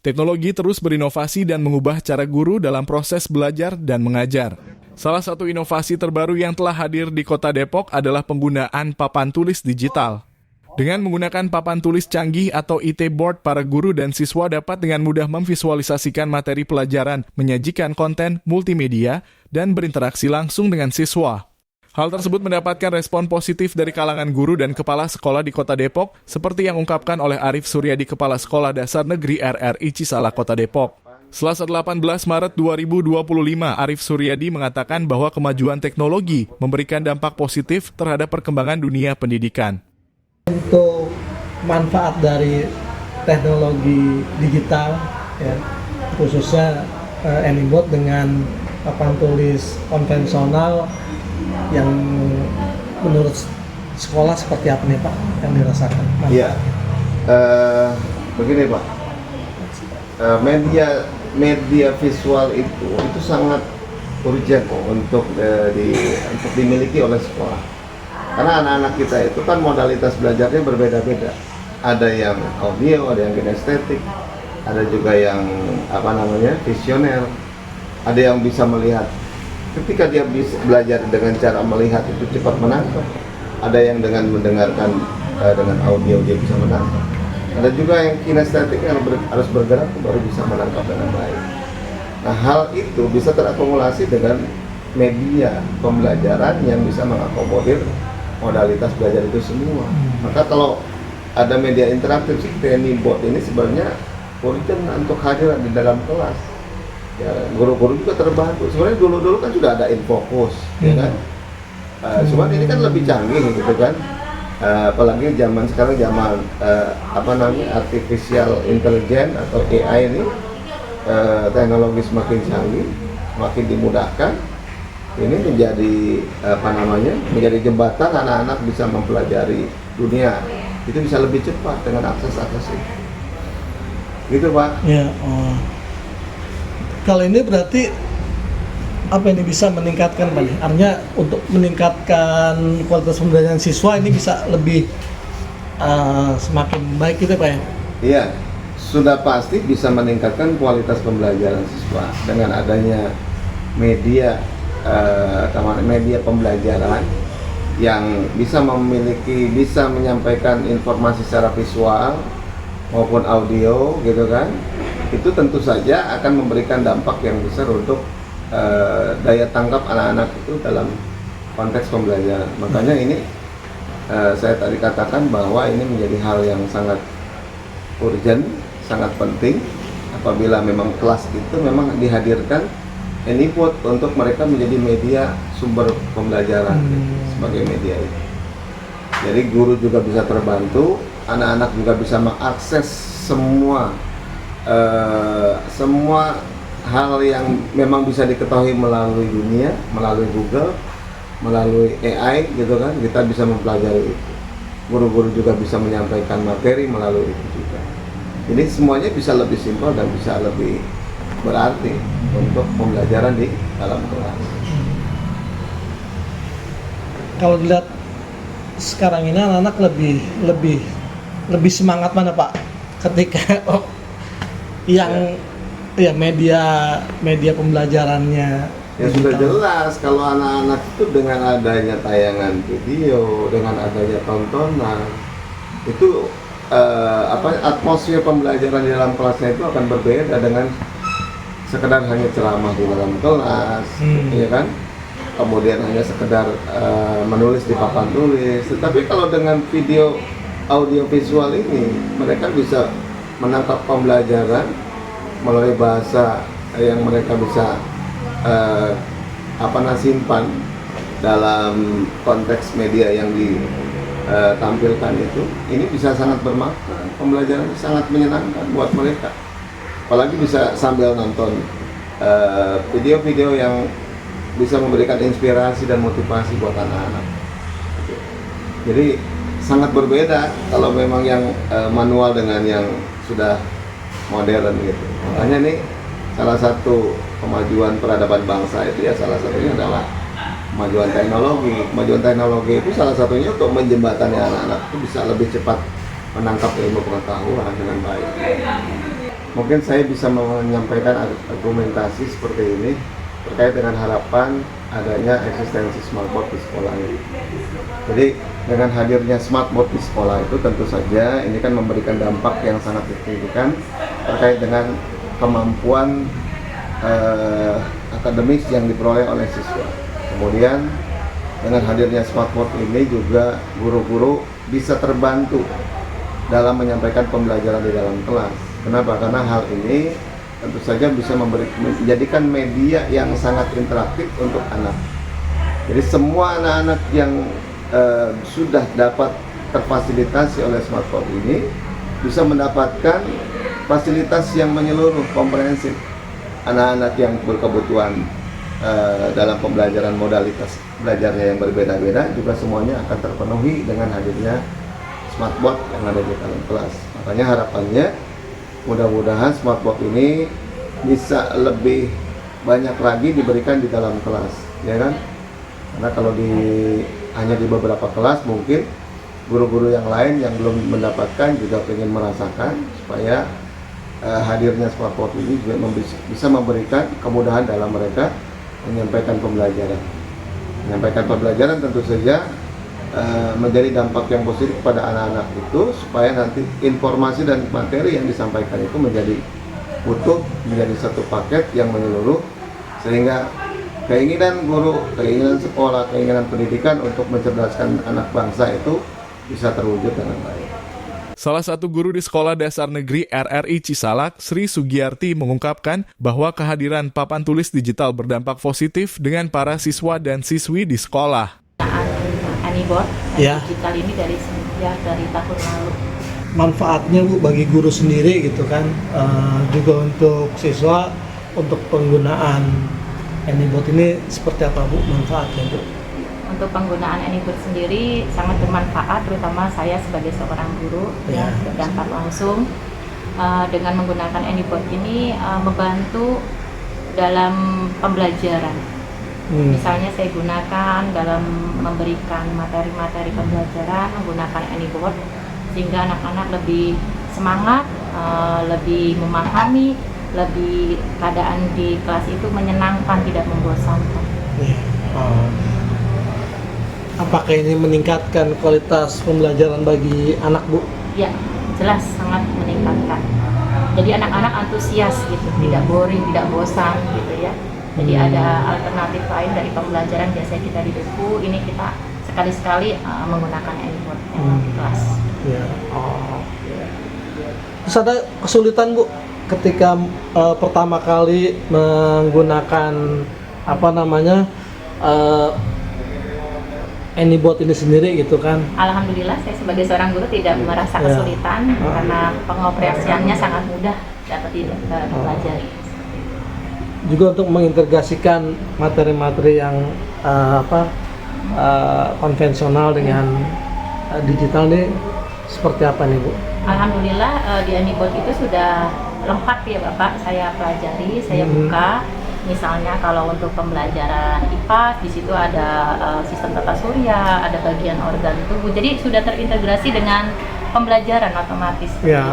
Teknologi terus berinovasi dan mengubah cara guru dalam proses belajar dan mengajar. Salah satu inovasi terbaru yang telah hadir di Kota Depok adalah penggunaan papan tulis digital. Dengan menggunakan papan tulis canggih atau IT board, para guru dan siswa dapat dengan mudah memvisualisasikan materi pelajaran, menyajikan konten multimedia, dan berinteraksi langsung dengan siswa. Hal tersebut mendapatkan respon positif dari kalangan guru dan kepala sekolah di Kota Depok, seperti yang ungkapkan oleh Arif Suryadi, Kepala Sekolah Dasar Negeri RRI Cisalak, Kota Depok. Selasa 18 Maret 2025, Arif Suryadi mengatakan bahwa kemajuan teknologi memberikan dampak positif terhadap perkembangan dunia pendidikan. Untuk manfaat dari teknologi digital, ya, khususnya AnyBoard dengan papan tulis konvensional, yang menurut sekolah seperti apa nih Pak yang dirasakan? Iya, begini Pak, media visual itu sangat urgent untuk dimiliki oleh sekolah. Karena anak-anak kita itu kan modalitas belajarnya berbeda-beda. Ada yang audio, ada yang kinestetik, ada juga yang visioner, ada yang bisa melihat. Ketika dia bisa belajar dengan cara melihat itu cepat menangkap. Ada yang dengan mendengarkan dengan audio dia bisa menangkap. Ada juga yang kinestetik yang harus bergerak baru bisa menangkap dengan baik. Nah, hal itu bisa terakumulasi dengan media pembelajaran yang bisa mengakomodir modalitas belajar itu semua. Maka kalau ada media interaktif seperti AnyBoard ini sebenarnya urgent untuk hadir di dalam kelas. Ya, guru-guru juga terbantu. Sebenarnya dulu kan sudah ada Infocus, ya kan. Cuman ini kan lebih canggih gitu kan. Apalagi zaman sekarang artificial intelligence atau AI ini, teknologi semakin canggih, semakin dimudahkan. Ini menjadi jembatan anak-anak bisa mempelajari dunia. Itu bisa lebih cepat dengan akses itu. Gitu Pak. Ya. Kalau ini berarti apa ini bisa meningkatkan Pak? Artinya untuk meningkatkan kualitas pembelajaran siswa ini bisa lebih semakin baik gitu Pak ya? Iya, sudah pasti bisa meningkatkan kualitas pembelajaran siswa dengan adanya media pembelajaran yang bisa menyampaikan informasi secara visual maupun audio gitu kan. Itu tentu saja akan memberikan dampak yang besar untuk daya tangkap anak-anak itu dalam konteks pembelajaran. Makanya ini saya tadi katakan bahwa ini menjadi hal yang sangat urgent, sangat penting apabila memang kelas itu memang dihadirkan AnyBoard untuk mereka menjadi media sumber pembelajaran sebagai media itu. Jadi guru juga bisa terbantu, anak-anak juga bisa mengakses semua hal yang memang bisa diketahui melalui dunia, melalui Google, melalui AI gitu kan, kita bisa mempelajari itu. Guru-guru juga bisa menyampaikan materi melalui itu juga. Jadi semuanya bisa lebih simpel dan bisa lebih berarti untuk pembelajaran di dalam kelas. Kalau dilihat sekarang ini anak-anak lebih semangat mana Pak ketika media pembelajarannya ya sudah jelas kalau anak-anak itu dengan adanya tayangan video, dengan adanya tontonan itu atmosfer pembelajaran di dalam kelasnya itu akan berbeda dengan sekedar hanya ceramah di dalam kelas, ya kan? Kemudian hanya sekedar menulis di papan tulis. Tetapi kalau dengan video audio visual ini mereka bisa menangkap pembelajaran melalui bahasa yang mereka bisa simpan dalam konteks media yang ditampilkan itu. Ini bisa sangat bermakna, pembelajaran sangat menyenangkan buat mereka. Apalagi bisa sambil nonton video-video yang bisa memberikan inspirasi dan motivasi buat anak-anak. Jadi sangat berbeda kalau memang yang manual dengan yang sudah modern gitu. Makanya nih salah satu kemajuan peradaban bangsa itu ya salah satunya adalah kemajuan teknologi. Kemajuan teknologi itu salah satunya untuk menjembatani anak-anak itu bisa lebih cepat menangkap ilmu pengetahuan dengan baik. mungkin saya bisa menyampaikan argumentasi seperti ini terkait dengan harapan adanya eksistensi smartboard di sekolah ini. Jadi dengan hadirnya smartboard di sekolah itu tentu saja ini kan memberikan dampak yang sangat signifikan terkait dengan kemampuan akademis yang diperoleh oleh siswa. Kemudian dengan hadirnya smartboard ini juga guru-guru bisa terbantu dalam menyampaikan pembelajaran di dalam kelas. Kenapa? Karena hal ini tentu saja bisa menjadikan media yang sangat interaktif untuk anak. Jadi semua anak-anak yang sudah dapat terfasilitasi oleh smartboard ini bisa mendapatkan fasilitas yang menyeluruh, komprehensif. Anak-anak yang berkebutuhan dalam pembelajaran modalitas belajarnya yang berbeda-beda juga semuanya akan terpenuhi dengan hadirnya smartboard yang ada di dalam kelas. Makanya harapannya mudah-mudahan smartboard ini bisa lebih banyak lagi diberikan di dalam kelas, ya kan? Karena kalau hanya di beberapa kelas mungkin guru-guru yang lain yang belum mendapatkan juga ingin merasakan supaya hadirnya smartboard ini juga bisa memberikan kemudahan dalam mereka menyampaikan pembelajaran. Menyampaikan pembelajaran tentu saja menjadi dampak yang positif pada anak-anak itu supaya nanti informasi dan materi yang disampaikan itu menjadi utuh, menjadi satu paket yang menyeluruh sehingga keinginan guru, keinginan sekolah, keinginan pendidikan untuk mencerdaskan anak bangsa itu bisa terwujud dengan baik. Salah satu guru di Sekolah Dasar Negeri RRI Cisalak, Sri Sugiyarti, mengungkapkan bahwa kehadiran papan tulis digital berdampak positif dengan para siswa dan siswi di sekolah. Anyboard Ya. digital ini dari tahun lalu. Manfaatnya Bu bagi guru sendiri gitu kan, juga untuk siswa, untuk penggunaan Anyboard ini seperti apa Bu manfaatnya Bu? Untuk penggunaan Anyboard sendiri sangat bermanfaat, terutama saya sebagai seorang guru Ya. yang berdampak langsung dengan menggunakan Anyboard ini membantu dalam pembelajaran. Misalnya saya gunakan dalam memberikan materi-materi pembelajaran menggunakan Anyboard sehingga anak-anak lebih semangat, lebih memahami, lebih keadaan di kelas itu menyenangkan, tidak membosankan. Apakah ini meningkatkan kualitas pembelajaran bagi anak Bu? Ya, jelas sangat meningkatkan. Jadi anak-anak antusias gitu, tidak boring, tidak bosan gitu ya. Jadi ada alternatif lain dari pembelajaran biasanya kita di buku, ini kita sekali-sekali menggunakan Anyboard di kelas. Ya. Terus ada kesulitan Bu ketika pertama kali menggunakan Anyboard ini sendiri gitu kan? Alhamdulillah saya sebagai seorang guru tidak merasa kesulitan karena pengoperasiannya sangat mudah dapat dipelajari. Juga untuk mengintegrasikan materi-materi yang konvensional dengan digital ini seperti apa nih Bu? Alhamdulillah di Anyboard itu sudah lengkap ya Bapak, saya pelajari, saya buka. Misalnya kalau untuk pembelajaran IPA di situ ada sistem tata surya, ada bagian organ tubuh. Jadi sudah terintegrasi dengan pembelajaran otomatis. Ya.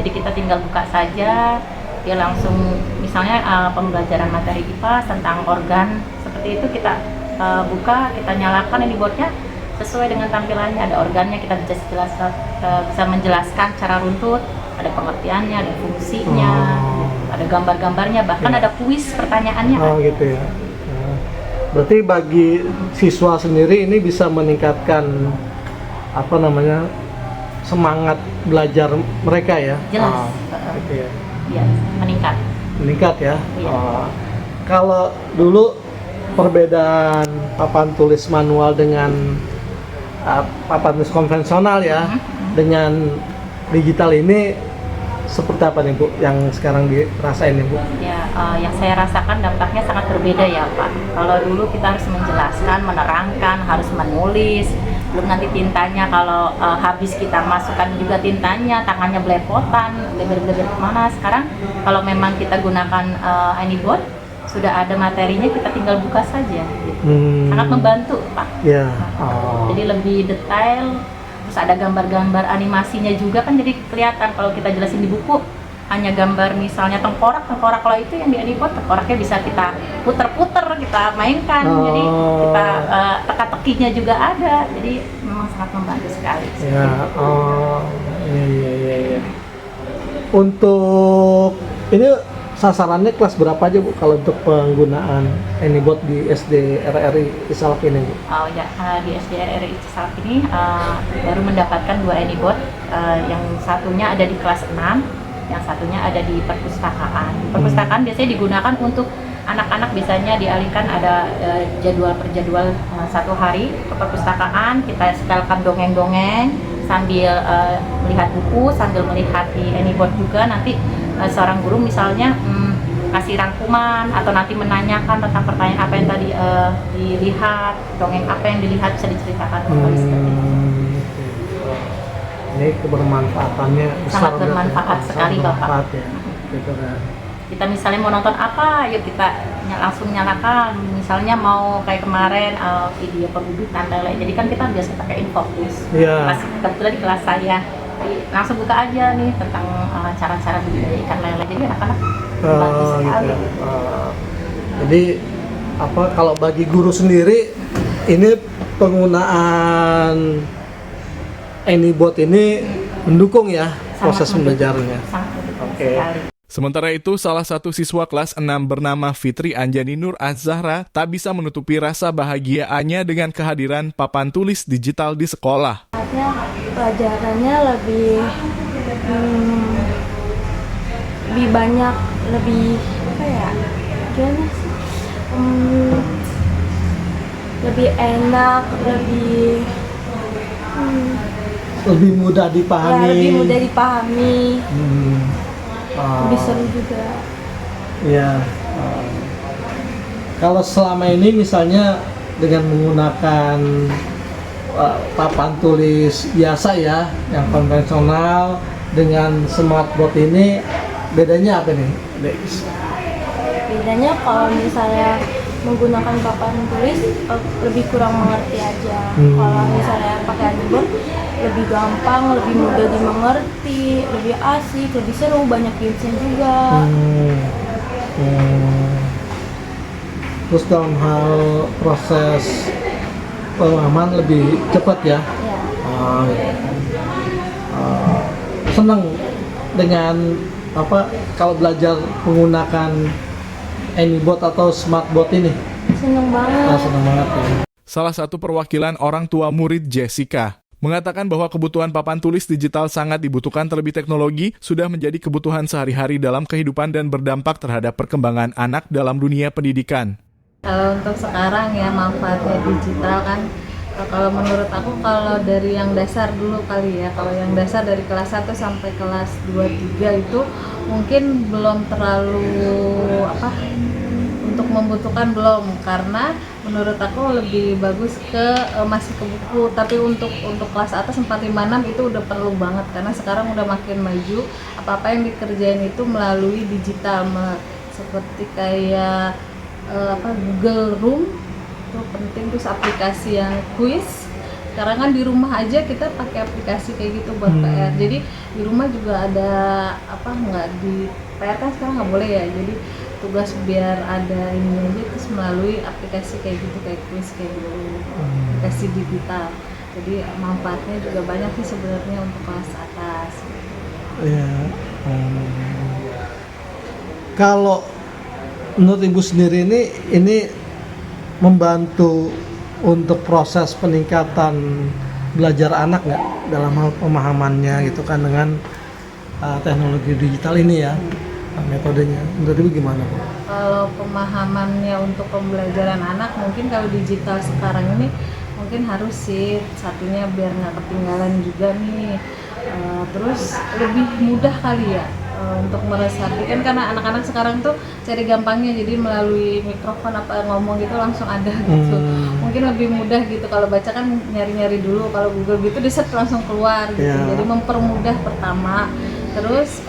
Jadi kita tinggal buka saja, dia langsung misalnya pembelajaran materi IPA tentang organ seperti itu kita buka, kita nyalakan Anyboard-nya sesuai dengan tampilannya. Ada organnya, kita bisa menjelaskan secara runtut, ada pengertiannya, ada fungsinya. Ada gambar-gambarnya, bahkan ada kuis pertanyaannya. Oh gitu ya. Berarti bagi siswa sendiri ini bisa meningkatkan semangat belajar mereka ya. Jelas. Gitu ya. Iya, meningkat Ya. Iya. Kalau dulu perbedaan papan tulis manual dengan papan tulis konvensional ya, dengan digital ini seperti apa nih Bu yang sekarang dirasain nih Bu? Ya, yang saya rasakan dampaknya sangat berbeda ya Pak. Kalau dulu kita harus menjelaskan, menerangkan, harus menulis, belum nanti tintanya kalau habis kita masukkan juga tintanya, tangannya belepotan, bleber-bleber kemana. Sekarang kalau memang kita gunakan Anyboard, sudah ada materinya, kita tinggal buka saja. Gitu. Sangat membantu Pak. Ya. Jadi lebih detail. Terus ada gambar-gambar animasinya juga kan, jadi kelihatan kalau kita jelasin di buku hanya gambar misalnya tengkorak kalau itu yang di Anyboard tengkoraknya bisa kita puter-puter, kita mainkan, jadi kita teka-tekinya juga ada, jadi memang sangat membantu sekali. Ya, iya. Untuk ini sasarannya kelas berapa aja Bu kalau untuk penggunaan Anyboard di SD RRI Cisalak ini Bu? Oh ya, di SD RRI Cisalak ini baru mendapatkan 2 Anyboard, yang satunya ada di kelas 6, yang satunya ada di perpustakaan. Perpustakaan biasanya digunakan untuk anak-anak, biasanya dialihkan ada jadwal per jadwal 1 hari ke perpustakaan, kita setelkan dongeng-dongeng sambil melihat buku, sambil melihat di Anyboard juga. Nanti seorang guru misalnya kasih rangkuman atau nanti menanyakan tentang pertanyaan apa yang tadi dilihat, dongeng apa yang dilihat bisa diceritakan kembali seperti itu. Ini kebermanfaatannya besar, Sangat bermanfaat sekali Bapak. Ya. Gitu kan. Kita misalnya mau nonton apa, yuk kita langsung nyalakan. Misalnya mau kayak kemarin video pembibitan lele, jadi kan kita biasa pakai InFocus. Iya. Kebetulan di kelas saya, jadi langsung buka aja nih tentang cara-cara budidaya ikan lele. Jadi anak-anak bantu sekali. Gitu. Jadi apa kalau bagi guru sendiri ini penggunaan Anyboard ini mendukung ya proses pembelajarannya. Sangat mendukung Oke. sekali. Sementara itu, salah satu siswa kelas 6 bernama Fitri Anjani Nur Az-Zahra tak bisa menutupi rasa bahagiaannya dengan kehadiran papan tulis digital di sekolah. Pelajarannya lebih banyak, lebih apa ya? Gimana sih? Lebih enak, Lebih mudah dipahami. ya, lebih mudah dipahami, lebih seru juga. Ya. Kalau selama ini misalnya dengan menggunakan papan tulis biasa ya, yang konvensional dengan smartboard ini bedanya apa nih? Bedanya kalau misalnya menggunakan papan tulis lebih kurang mengerti aja. Kalau misalnya pakai Anyboard lebih gampang, lebih mudah dimengerti, lebih asik, lebih seru, banyak gamesnya juga. Terus dalam hal proses pemahaman lebih cepat ya. Ya. Senang dengan apa kalau belajar menggunakan Anyboard atau smartboard ini? Seneng banget. Senang banget ya. Salah satu perwakilan orang tua murid Jessica mengatakan bahwa kebutuhan papan tulis digital sangat dibutuhkan, terlebih teknologi sudah menjadi kebutuhan sehari-hari dalam kehidupan dan berdampak terhadap perkembangan anak dalam dunia pendidikan. Kalau untuk sekarang ya manfaatnya digital kan, kalau menurut aku kalau dari yang dasar dulu kali ya, kalau yang dasar dari kelas 1 sampai kelas 2-3 itu mungkin belum terlalu untuk membutuhkan, belum, karena menurut aku lebih bagus masih ke buku. Tapi untuk kelas atas 4, 5, 6 itu udah perlu banget, karena sekarang udah makin maju, apa-apa yang dikerjain itu melalui digital, seperti kayak Google Room itu penting, terus aplikasi yang kuis. Sekarang kan di rumah aja kita pakai aplikasi kayak gitu buat PR. Jadi di rumah juga ada nggak di PR kan sekarang nggak boleh ya. Jadi tugas biar ada ini aja terus melalui aplikasi kayak gitu, kayak kuis kayak gitu, aplikasi digital. Jadi manfaatnya juga banyak sih sebenarnya untuk kelas atas. Ya. Kalau menurut Ibu sendiri ini membantu untuk proses peningkatan belajar anak nggak dalam hal pemahamannya gitu kan dengan teknologi digital ini ya, metodenya. Menurut Ibu gimana Bu? Kalau pemahamannya untuk pembelajaran anak, mungkin kalau digital sekarang ini mungkin harus sih satunya biar nggak ketinggalan juga nih. Terus lebih mudah kali ya untuk meresapi, kan karena anak-anak sekarang tuh cari gampangnya, jadi melalui mikrofon apa ngomong gitu langsung ada gitu. Mungkin lebih mudah gitu, kalau baca kan nyari-nyari dulu, kalau Google gitu di search langsung keluar gitu. Jadi mempermudah pertama, terus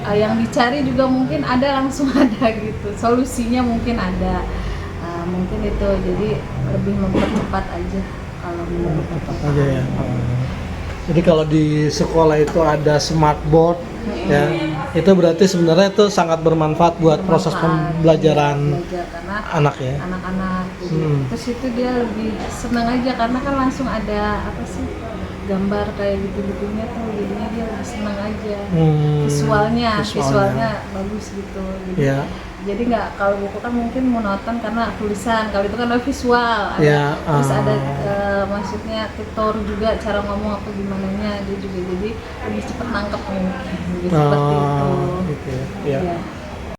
yang dicari juga mungkin ada, langsung ada gitu, solusinya mungkin ada. Mungkin itu, jadi lebih mempercepat aja kalau menurut aku. Aja ya. Jadi kalau di sekolah itu ada smartboard ya, Itu berarti sebenarnya itu sangat bermanfaat buat proses pembelajaran belajar karena anak ya. anak-anak gitu. Hmm. Terus itu dia lebih senang aja karena kan langsung ada apa sih gambar kayak gitu-gitunya tuh, jadinya dia lebih senang aja. Visualnya bagus gitu. Jadi, Ya. jadi nggak, kalau buku kan mungkin monoton karena tulisan, kalau itu kan ada visual, ada, terus ada maksudnya tutor juga cara ngomong apa gimana nya, dia juga jadi lebih cepat nangkep mungkin seperti itu. Gitu ya. Iya.